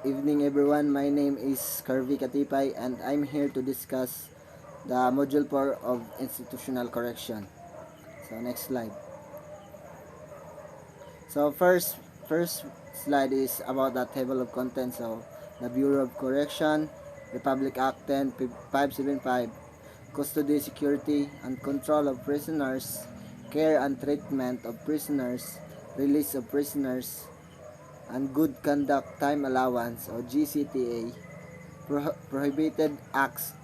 evening everyone. My name is Carvi Katipay and I'm here to discuss the Module 4 of Institutional Correction. So next slide. So first slide is about the table of contents. So the Bureau of Correction, Republic Act 10575, Custody, Security, and Control of Prisoners, Care and Treatment of Prisoners, Release of Prisoners, and Good Conduct Time Allowance or GCTA, Prohibited Acts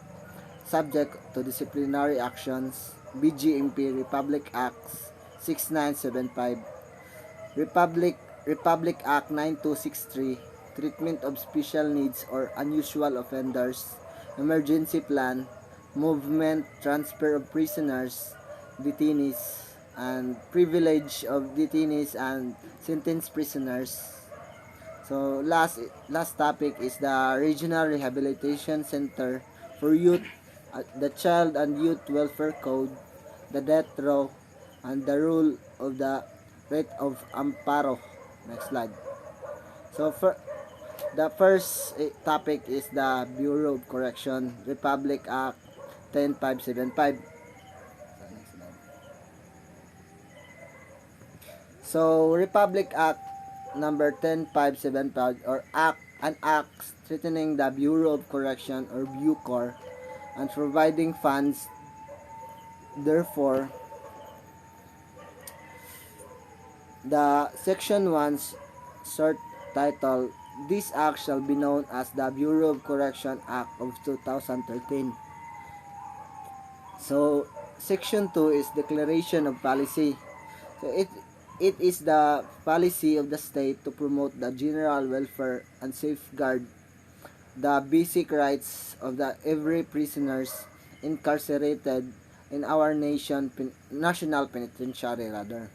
subject to disciplinary actions, BGMP Republic Acts 6975, Republic Act 9263, Treatment of Special Needs or Unusual Offenders, Emergency Plan, Movement, Transfer of Prisoners, Detainees, and Privilege of Detainees and Sentenced Prisoners. So last topic is the Regional Rehabilitation Center for Youth, the Child and Youth Welfare Code, the Death Row, and the rule of the Writ of Amparo. Next slide. So for the first topic is the Bureau of Correction, Republic Act 10575. So Republic Act number 10575 or an act strengthening the Bureau of Correction or BUCOR and providing funds. Therefore, the Section 1's short title, this act shall be known as the Bureau of Correction Act of 2013. So Section 2 is Declaration of Policy. So it is the policy of the state to promote the general welfare and safeguard the basic rights of the every prisoners incarcerated in our national penitentiary rather.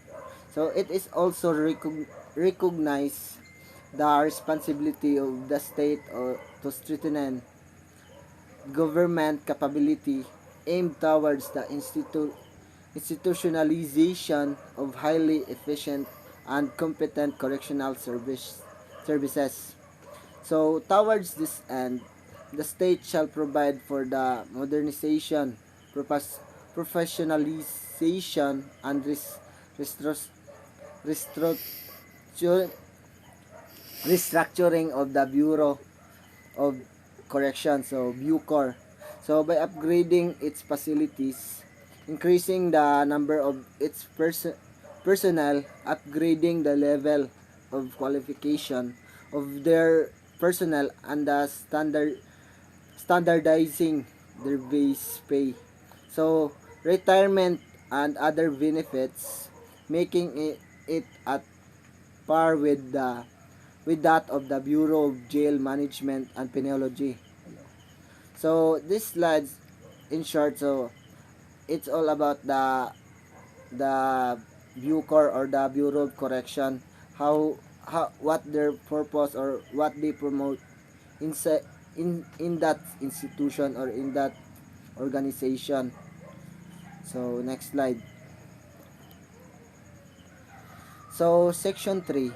So it is also recognize the responsibility of the state to strengthen government capability aimed towards the institutionalization of highly efficient and competent correctional services. So towards this end, the state shall provide for the modernization, professionalization, and restructure- restructuring of the Bureau of Correction, so BUCOR. So by upgrading its facilities, increasing the number of its personnel, upgrading the level of qualification of their personnel, and the standardizing their base pay. So retirement and other benefits, making it at par with that of the Bureau of Jail Management and Penology. So this slides in short, so it's all about the BUCOR or the Bureau of Correction, how what their purpose or what they promote in that institution or in that organization. So next slide. So section 3.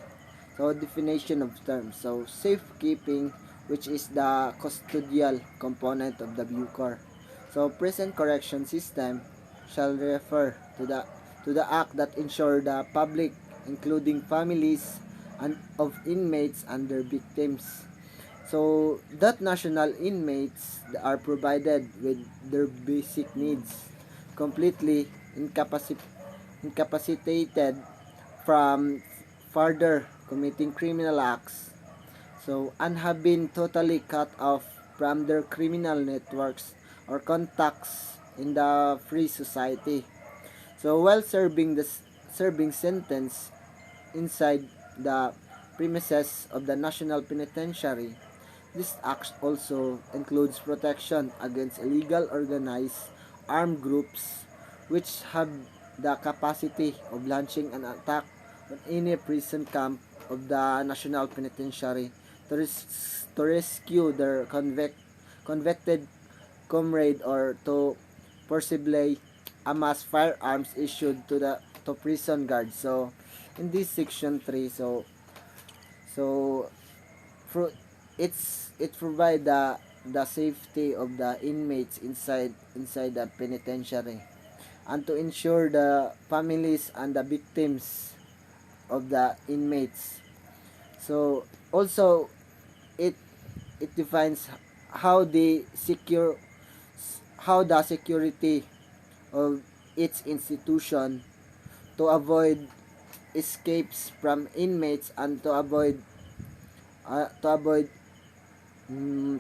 So definition of terms. So safekeeping, which is the custodial component of the BUCOR. So prison correction system shall refer to the act that ensure the public, including families and of inmates and their victims. So that national inmates are provided with their basic needs, completely incapacitated from further committing criminal acts, so and have been totally cut off from their criminal networks or contacts in the free society. So while serving sentence inside the premises of the National Penitentiary, this act also includes protection against illegal organized armed groups which have the capacity of launching an attack on any prison camp of the National Penitentiary to rescue their convicted comrade or to possibly amass firearms issued to prison guards. So in this section 3, so it provide the safety of the inmates inside the penitentiary, and to ensure the families and the victims of the inmates. So also it it defines how the secure how the security of its institution, to avoid escapes from inmates, and to avoid mm,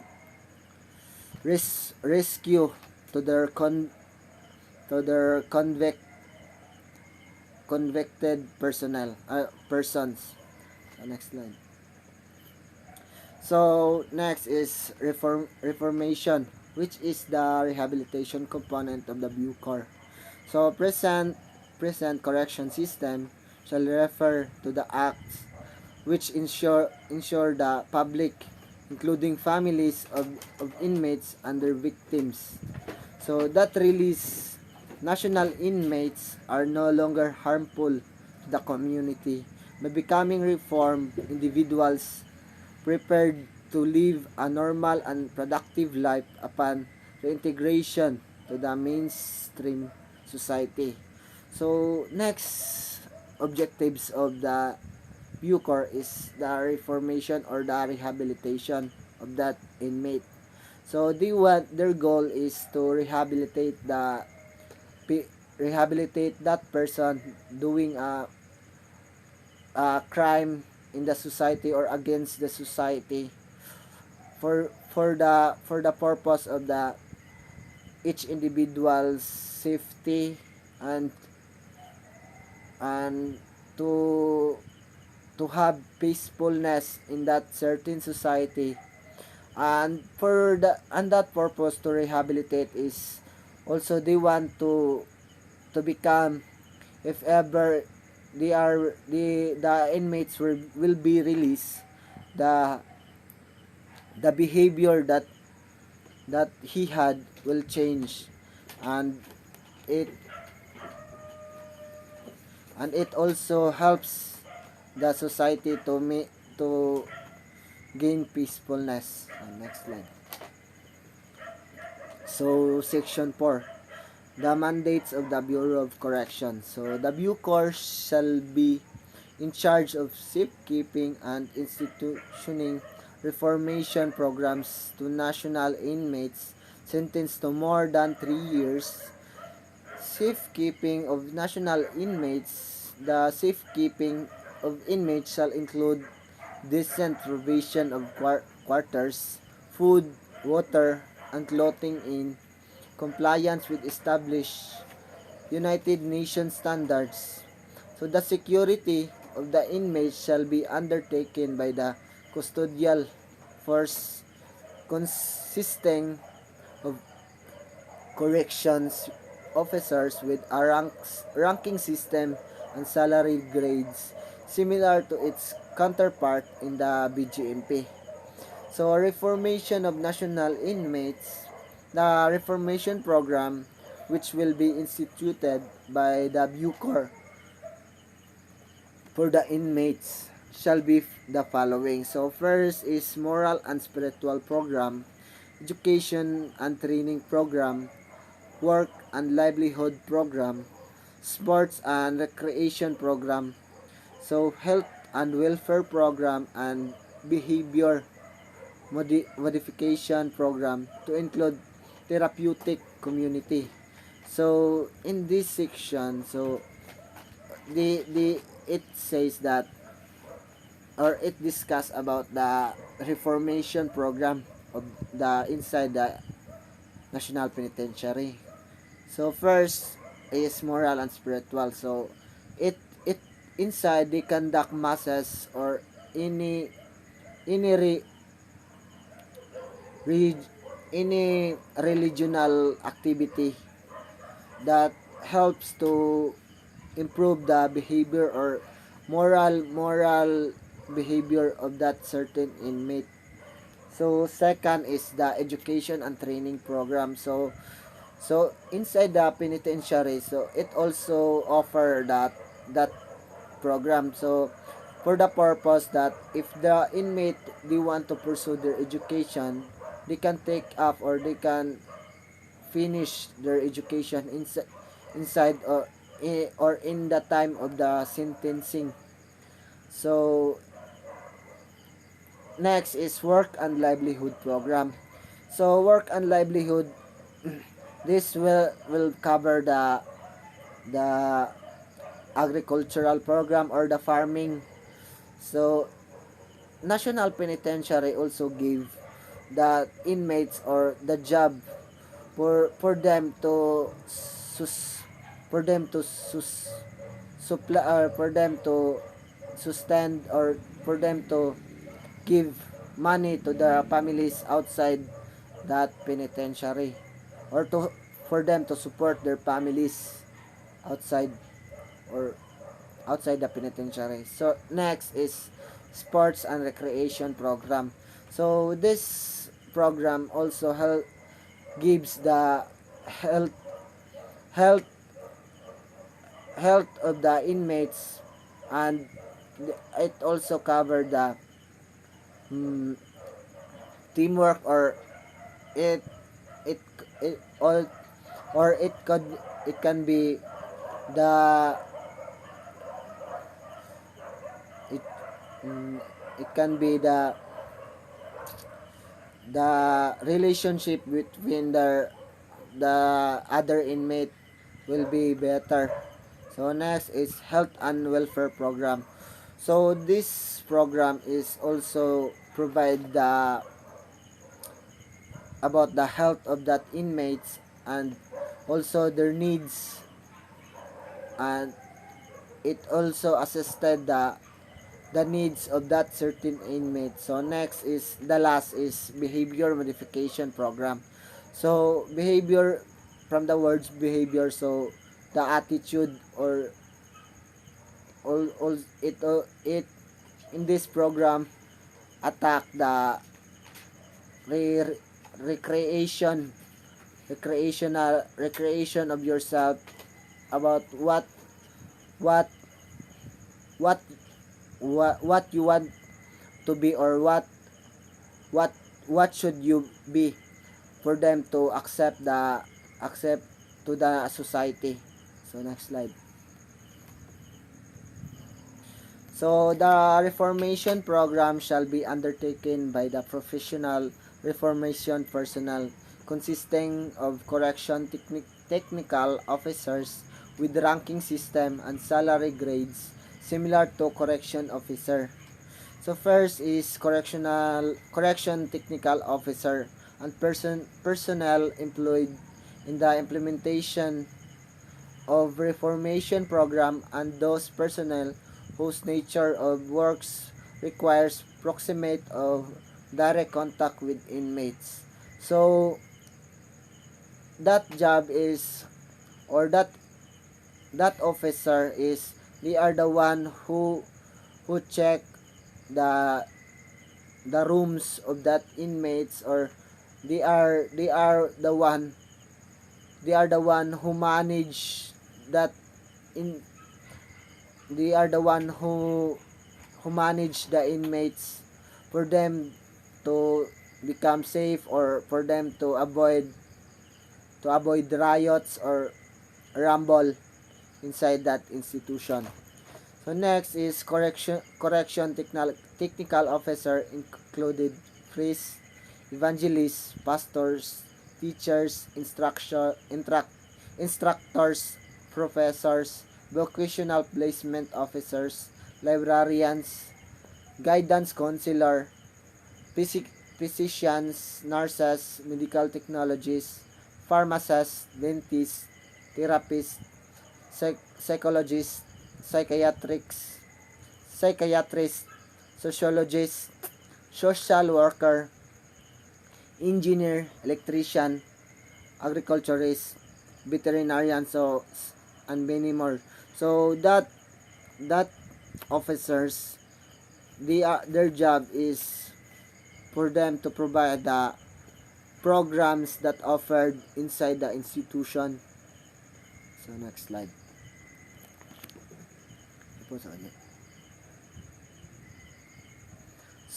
rescue to their to their convicted persons. So next slide. So next is reformation, which is the rehabilitation component of the Bucor. So present correction system shall refer to the acts which ensure the public, including families of inmates and their victims, so that release national inmates are no longer harmful to the community, by becoming reformed individuals prepared to live a normal and productive life upon reintegration to the mainstream society. So next objectives of the Bucor is the reformation or the rehabilitation of that inmate. So their goal is to rehabilitate that person doing a crime in the society or against the society, for the purpose of the each individual's safety, and and to have peacefulness in that certain society. And that purpose to rehabilitate is also they want to become, if ever the inmates will be released, the behavior that he had will change, and it it also helps the society to gain peacefulness. Next slide. So section 4, the mandates of the Bureau of Correction. So the Bucor shall be in charge of safekeeping and institutioning reformation programs to national inmates sentenced to more than 3 years. Safekeeping of national inmates. The safekeeping of inmates shall include decent provision of quarters, food, water, and clothing in compliance with established United Nations standards. So the security of the inmates shall be undertaken by the custodial force, consisting of corrections officers with a ranking system and salary grades similar to its counterpart in the BGMP. So, reformation of national inmates. The reformation program, which will be instituted by the Bucor for the inmates, shall be the following. So, first is moral and spiritual program, education and training program, work and livelihood program, sports and recreation program, so health and welfare program, and behavior modification program, to include therapeutic community. So in this section, so the it says that, or it discuss about the reformation program of the inside the national penitentiary. So first is moral and spiritual. So it inside they conduct masses or any re, any religional activity that helps to improve the behavior or moral behavior of that certain inmate. So second is the education and training program. So inside the penitentiary, so it also offer that program. So for the purpose that if the inmate they want to pursue their education, they can take up or they can finish their education inside or in the time of the sentencing. So next is work and livelihood program. So work and livelihood, this will cover the agricultural program or the farming. So National Penitentiary also give the inmates or the job for them to sus for them to supply or for them to sustain or for them to give money to the families outside that penitentiary or to for them to support their families outside or outside the penitentiary. So next is sports and recreation program. So this program also gives the health health health of the inmates, and it also covered the mm, teamwork, or it it it all or it can be the it it can be the relationship between the other inmate will be better. So next is health and welfare program. So this program is also provide the about the health of that inmates and also their needs, and it also assisted the needs of that certain inmate. So next is the last is behavior modification program. So behavior, from the words behavior, so the attitude or all it in this program attack the re, recreation recreation of yourself about what what what you want to be, or what what should you be for them to accept to the society. So next slide. So the reformation program shall be undertaken by the professional reformation personnel consisting of technical officers with ranking system and salary grades similar to correction officer. So first is correction technical officer and personnel employed in the implementation of reformation program, and those personnel whose nature of works requires proximate of direct contact with inmates. So that job is, or that officer is, they are the one who check the the rooms of that inmates, or they are the one, who manage that in they are the one who manage the inmates for them to become safe, or for them to avoid riots or rumble inside that institution. So next is correction technical officer included priests, evangelists, pastors, teachers, instructors, professors, vocational placement officers, librarians, guidance counselor, physicians, nurses, medical technologists, pharmacists, dentists, therapists, psychologists, psychiatrists, sociologists, social worker, engineer, electrician, agriculturist, veterinarian, so and many more. So that officers, their job is for them to provide the programs that offered inside the institution. So next slide.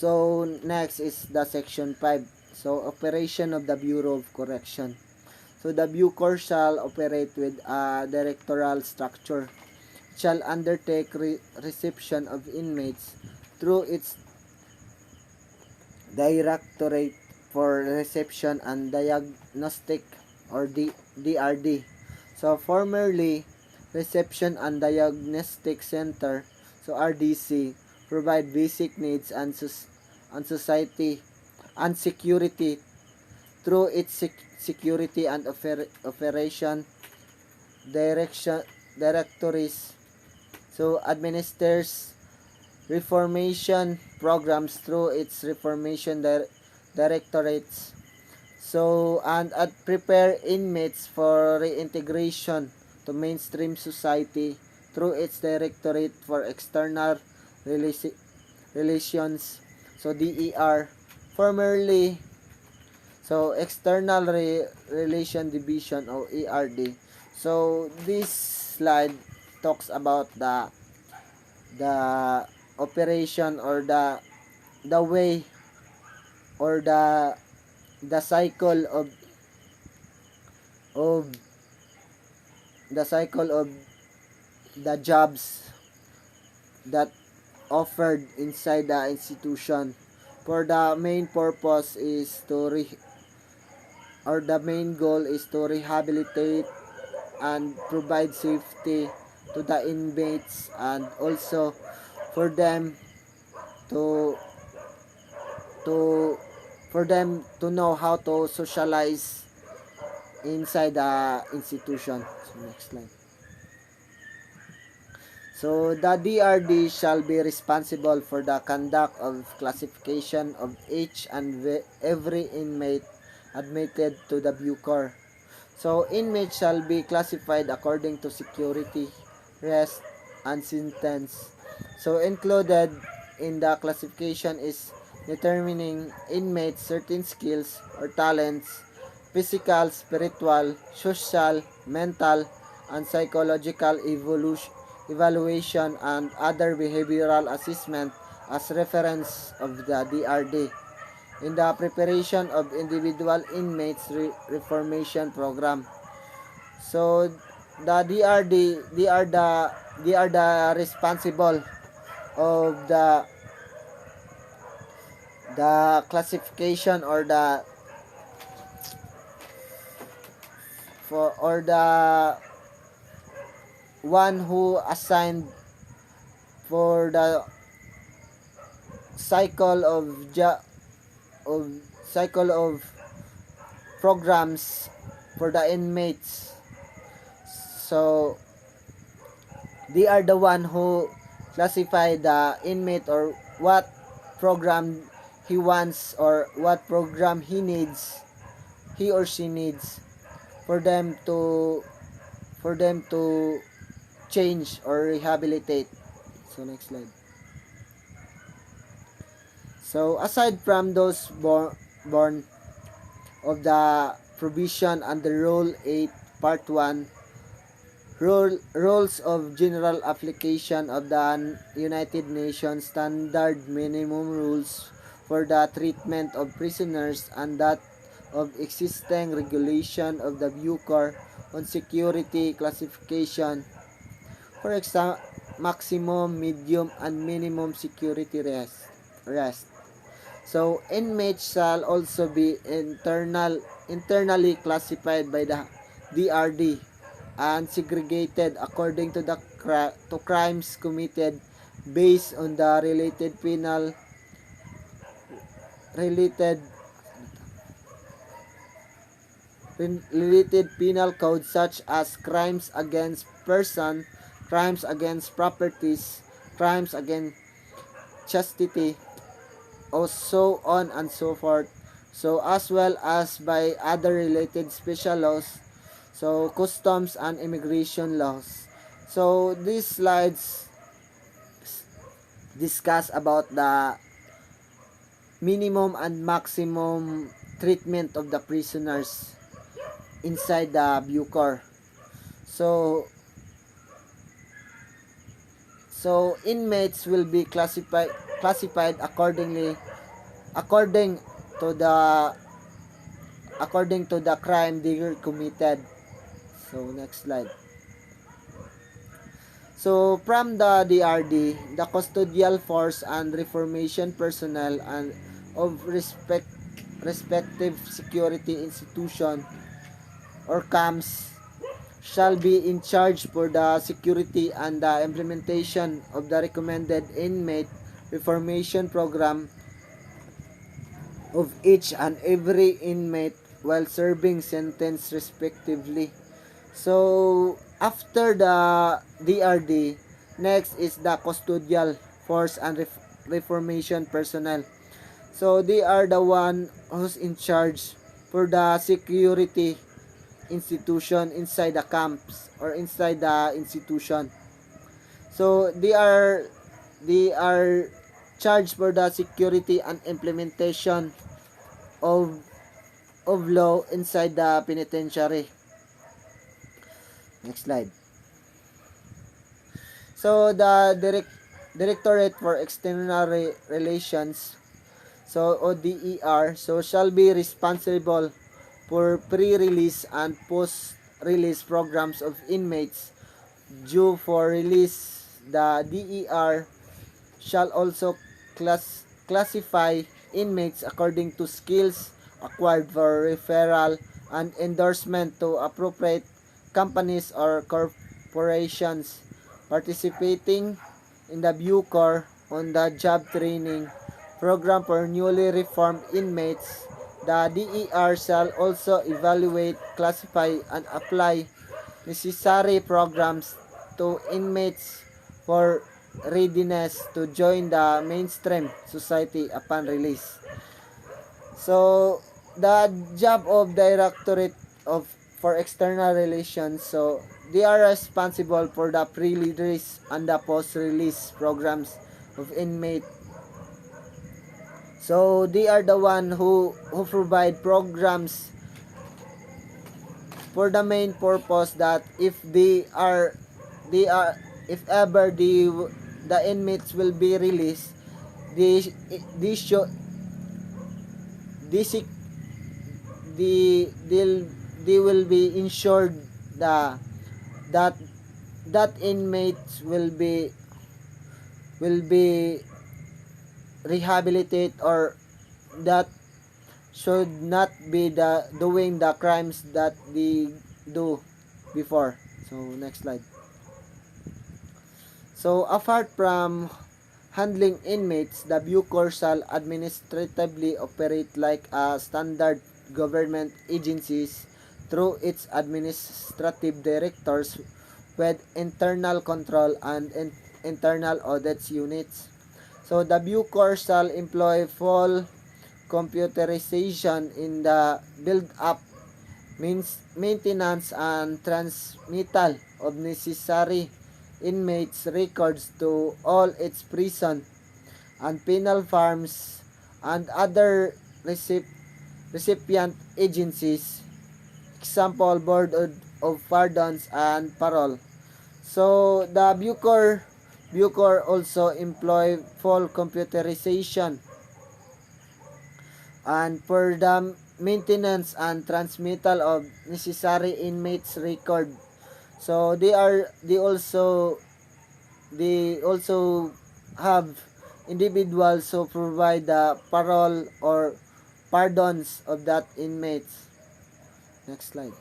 So next is the section 5. So operation of the Bureau of Correction. So the Bucor shall operate with a directorial structure. It shall undertake reception of inmates through its Directorate for Reception and Diagnostic or DRD. So formerly Reception and Diagnostic Center, so RDC, provide basic needs and society and security through its security and operation directories. So administers reformation programs through its reformation directorates. So, and prepare inmates for reintegration to mainstream society through its Directorate for External Relations, so DER, formerly, so External Relation Division or ERD. So, this slide talks about the operation or the way or the cycle of the cycle of the jobs that offered inside the institution. For the main purpose is the main goal is to rehabilitate and provide safety to the inmates, and also for them to to for them to know how to socialize inside the institution. So next slide. So the DRD shall be responsible for the conduct of classification of each and every inmate admitted to the Bucor. So inmates shall be classified according to security, rest, and sentence. So included in the classification is determining inmates certain skills or talents, physical, spiritual, social, mental, and psychological evaluation and other behavioral assessment as reference of the DRD in the preparation of individual inmates reformation program. So the DRD, they are the responsible of the classification or the for or the one who assigned for the cycle of cycle of programs for the inmates. So they are the one who classify the inmate or what program he wants or what program he or she needs for them to change or rehabilitate. So next slide. So aside from those born of the provision under Rule 8 Part 1, rules of general application of the United Nations Standard Minimum Rules for the treatment of prisoners and that of existing regulation of the Bucor on security classification, for example, maximum, medium, and minimum security rest. So inmates shall also be internally classified by the DRD and segregated according to to crimes committed based on the related penal code, such as crimes against person, crimes against properties, crimes against chastity, or so on and so forth. So as well as by other related special laws, so customs and immigration laws. So these slides discuss about the minimum and maximum treatment of the prisoners inside the Bucor. So inmates will be classified accordingly according to the crime they were committed. So next slide. So from the DRD, the custodial force and reformation personnel and of respective security institution or camps shall be in charge for the security and the implementation of the recommended inmate reformation program of each and every inmate while serving sentence respectively. So after the DRD, next is the custodial force and reformation personnel. So they are the one who's in charge for the security institution inside the camps or inside the institution. So they are charged for the security and implementation of law inside the penitentiary. Next slide. So the Directorate for External Relations, so ODER, so shall be responsible for pre-release and post-release programs of inmates due for release. The DER shall also classify inmates according to skills acquired for referral and endorsement to appropriate companies or corporations participating in the Bucor on the job training program for newly reformed inmates. The DER shall also evaluate, classify, and apply necessary programs to inmates for readiness to join the mainstream society upon release. So, the job of Directorate of for External Relations, so they are responsible for the pre-release and the post-release programs of inmate. So, they are the one who provide programs for the main purpose that if they are if ever the inmates will be released, they they show they seek they will be insured the that that inmates will be rehabilitated, or that should not be the doing the crimes that they do before. So next slide. So apart from handling inmates, the Bucor shall administratively operate like a standard government agencies through its administrative directors with internal control and internal audits units. So the Bucor shall employ full computerization in the build-up, maintenance, and transmittal of necessary inmates' records to all its prison and penal farms and other recipient agencies, example Board of Pardons and Parole. So the Bucor also employ full computerization and for the maintenance and transmittal of necessary inmates record. So they also have individuals who provide the parole or pardons of that inmates. Next slide.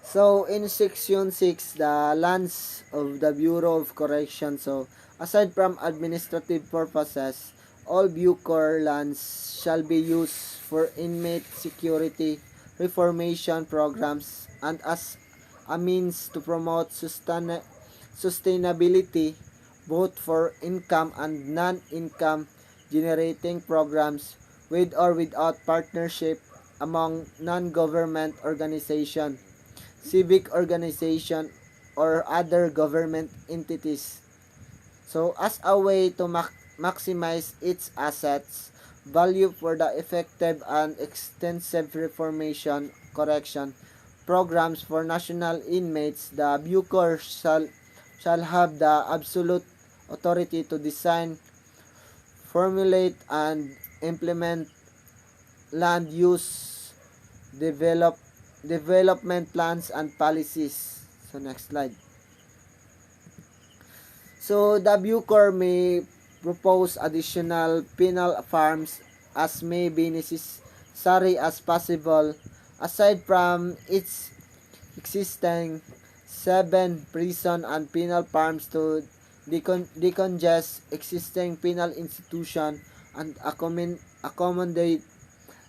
So in section 6, the lands of the Bureau of Correction. So aside from administrative purposes, all Bucor lands shall be used for inmate security reformation programs and as a means to promote sustainability both for income and non-income generating programs with or without partnership among non-government organization, civic organization, or other government entities. So as a way to maximize its assets value for the effective and extensive reformation correction programs for national inmates, the Bucor shall shall have the absolute authority to design, formulate, and implement land use develop development plans and policies. So next slide. So the Bucor may propose additional penal farms as may be necessary as possible aside from its existing 7 prison and penal farms to decongest existing penal institution and accommodate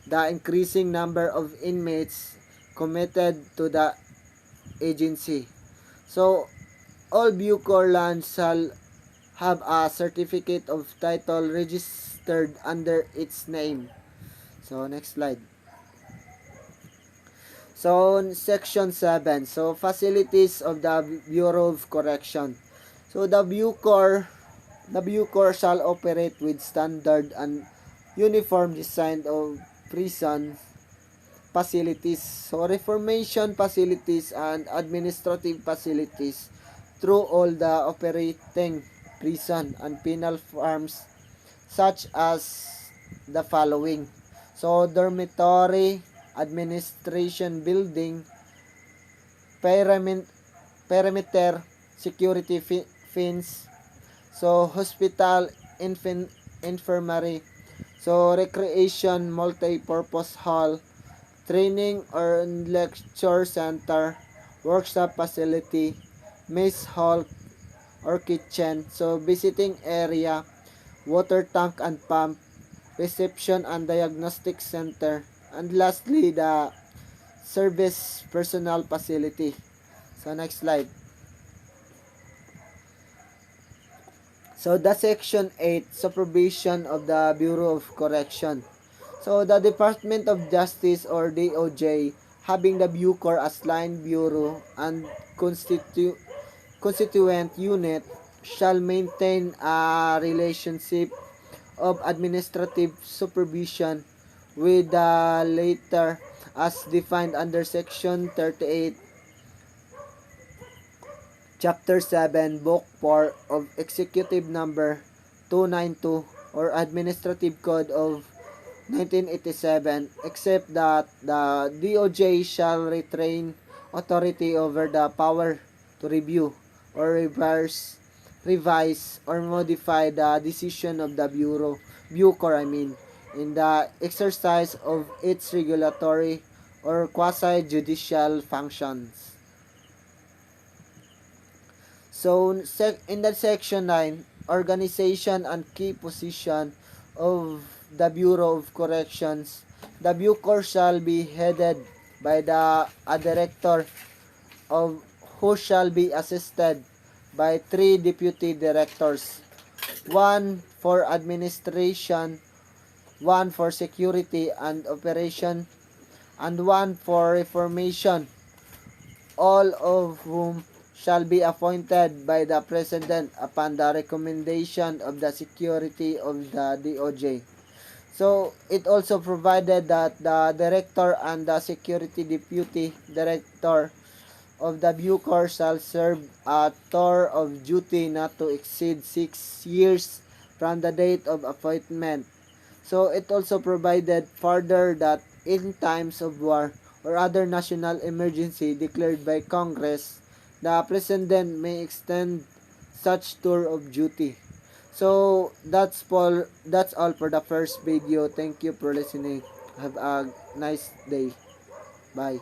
the increasing number of inmates committed to the agency. So, all Bucor lands shall have a certificate of title registered under its name. So, next slide. So, section 7. So, facilities of the Bureau of Correction. So, the Bucor shall operate with standard and uniform design of prison facilities, so reformation facilities and administrative facilities through all the operating prison and penal farms such as the following. So dormitory, administration building, perimeter security fence, so hospital, infirmary, so recreation multi-purpose hall, training or lecture center, workshop facility, mess hall or kitchen, so visiting area, water tank and pump, reception and diagnostic center, and lastly the service personnel facility. So next slide. So the section 8, supervision of the Bureau of Correction. So the Department of Justice or DOJ, having the Bucor as line bureau and constituent unit, shall maintain a relationship of administrative supervision with the latter as defined under section 38, chapter 7, book 4 of executive number 292 or administrative code of 1987, except that the DOJ shall retain authority over the power to review or revise or modify the decision of the Bucor, in the exercise of its regulatory or quasi-judicial functions. So, in that section 9, organization and key position of the Bureau of Corrections, the Bucor shall be headed by a director of who shall be assisted by 3 deputy directors, 1 for administration, 1 for security and operation, and 1 for reformation, all of whom shall be appointed by the President upon the recommendation of the security of the DOJ. So, it also provided that the director and the security deputy director of the Bucor shall serve a tour of duty not to exceed 6 years from the date of appointment. So, it also provided further that in times of war or other national emergency declared by Congress, the President may extend such tour of duty. So that's all for the first video. Thank you for listening. Have a nice day. Bye.